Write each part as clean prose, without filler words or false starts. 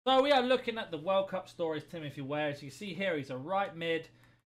So we are looking at the World Cup stories, Timothy Weah. As you can see here, he's a right mid.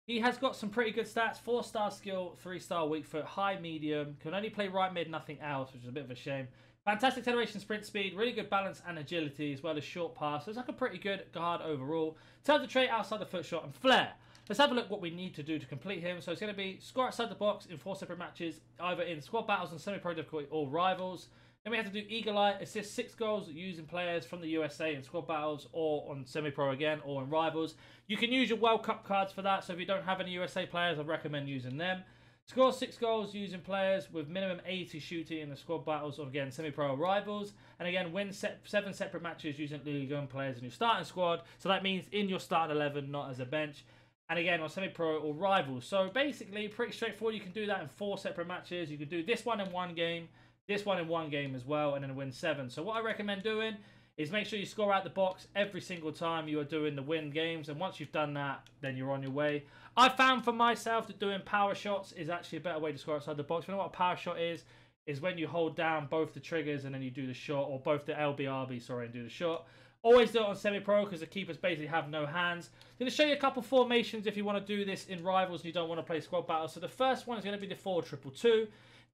He has got some pretty good stats. 4-star skill, 3-star weak foot, high medium. Can only play right mid, nothing else, which is a bit of a shame. Fantastic acceleration, sprint speed, really good balance and agility, as well as short pass. So it's like a pretty good guard overall. In terms of trait, outside the foot shot and flair. Let's have a look what we need to do to complete him. So it's going to be score outside the box in 4 separate matches, either in squad battles and semi-pro difficulty or rivals. Then we have to do eagle eye, assist 6 goals using players from the USA in squad battles or on semi-pro again or in rivals. You can use your World Cup cards for that, so if you don't have any USA players, I'd recommend using them. Score 6 goals using players with minimum 80 shooting in the squad battles or again semi-pro or rivals. And again, win 7 separate matches using Liga 1 players in your starting squad. So that means in your starting 11, not as a bench. And again, on semi-pro or rivals. So basically, pretty straightforward. You can do that in 4 separate matches. You can do this one in 1 game, this one in 1 game as well, and then win 7. So what I recommend doing is make sure you score out the box every single time you are doing the win games. And once you've done that, then you're on your way. I found for myself that doing power shots is actually a better way to score outside the box. You know what a power shot is? Is when you hold down both the triggers and then you do the shot, or both the LBRB, sorry, and do the shot. Always do it on semi-pro because the keepers basically have no hands. I'm going to show you a couple formations if you want to do this in rivals and you don't want to play squad battles. So the first one is going to be the 4-2-2.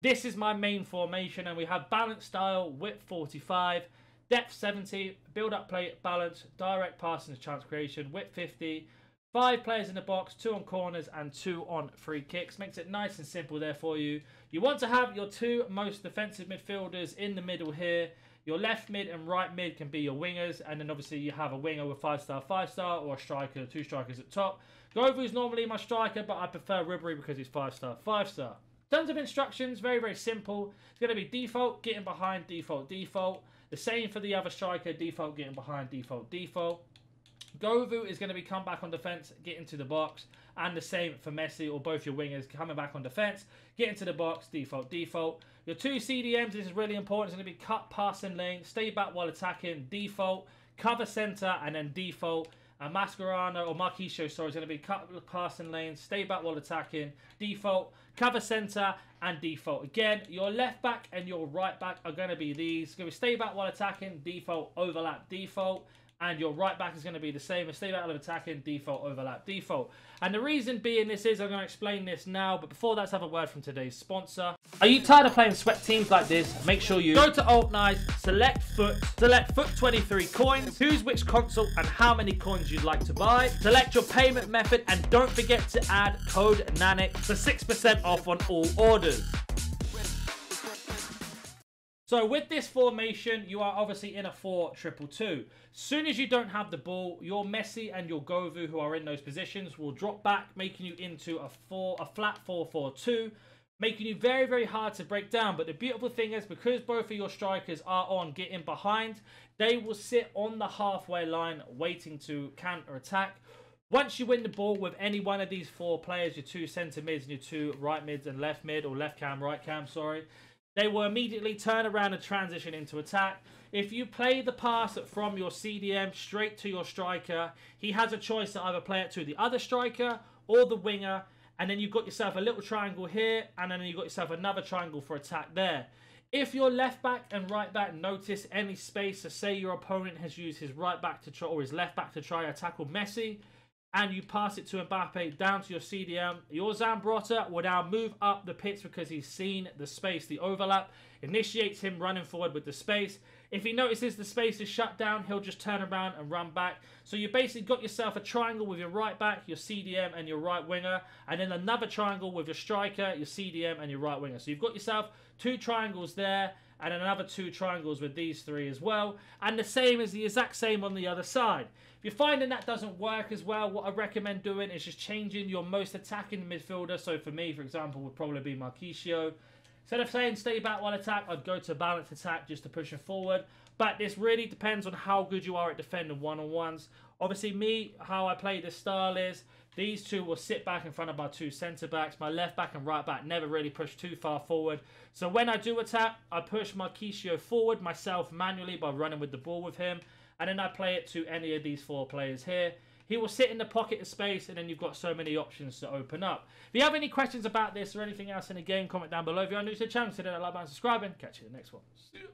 This is my main formation, and we have balance style, width 45, depth 70, build-up play, balance, direct passing and chance creation, width 50, 5 players in the box, 2 on corners and 2 on free kicks. Makes it nice and simple there for you. You want to have your 2 most defensive midfielders in the middle here. Your left mid and right mid can be your wingers, and then obviously you have a winger with 5-star, 5-star, or a striker, 2 strikers at top. Govu is normally my striker, but I prefer Ribery because he's 5-star, 5-star. In terms of instructions, very, very simple. It's going to be default, getting behind, default, default. The same for the other striker, default, getting behind, default, default. Govu is going to be come back on defense, get into the box. And the same for Messi or both your wingers coming back on defense, get into the box, default, default. Your 2 CDMs, this is really important. It's going to be cut, pass and lane, stay back while attacking, default, cover center, and then default. And Mascherano or Marquisio, sorry, is going to be cut, pass and lane, stay back while attacking, default, cover center, and default. Again, your left back and your right back are going to be these. It's going to be stay back while attacking, default, overlap, default. And your right back is going to be the same as stay back while attacking, default, overlap, default. And the reason being this is, I'm going to explain this now, but before that, let's have a word from today's sponsor. Are you tired of playing sweat teams like this? Make sure you go to Alt Nice, select foot 23 coins, choose which console and how many coins you'd like to buy, select your payment method, and don't forget to add code NaNNiK for 6% off on all orders. So with this formation, you are obviously in a 4-2-2. Soon as you don't have the ball, your Messi and your Govu, who are in those positions, will drop back, making you into a flat 4-4-2, making you very, very hard to break down. But the beautiful thing is, because both of your strikers are on getting behind, they will sit on the halfway line waiting to counter-attack. Once you win the ball with any one of these 4 players, your 2 centre mids and your 2 right mids and left mid, or left cam, right cam, sorry, they will immediately turn around and transition into attack. If you play the pass from your CDM straight to your striker, he has a choice to either play it to the other striker or the winger, and then you've got yourself a little triangle here, and then you've got yourself another triangle for attack there. If your left back and right back notice any space, so say your opponent has used his right back to try, or his left back to try to tackle Messi, and you pass it to Mbappe down to your CDM, your Zambrotta will now move up the pitch because he's seen the space, the overlap, initiates him running forward with the space. If he notices the space is shut down, he'll just turn around and run back. So you basically got yourself a triangle with your right back, your CDM, and your right winger, and then another triangle with your striker, your CDM, and your right winger. So you've got yourself 2 triangles there, and then another 2 triangles with these 3 as well. And the same is the exact same on the other side. If you're finding that doesn't work as well, what I recommend doing is just changing your most attacking midfielder. So for me, for example, would probably be Marquisio. Instead of saying stay back while attack, I'd go to balanced attack just to push him forward. But this really depends on how good you are at defending one-on-ones. Obviously, me, how I play this style is, these 2 will sit back in front of my 2 centre-backs. My left back and right back never really push too far forward. So when I do attack, I push Marquisio forward myself manually by running with the ball with him. And then I play it to any of these 4 players here. He will sit in the pocket of space, and then you've got so many options to open up. If you have any questions about this or anything else in the game, comment down below. If you're new to the channel, consider that like button, subscribing. Catch you in the next one. See you.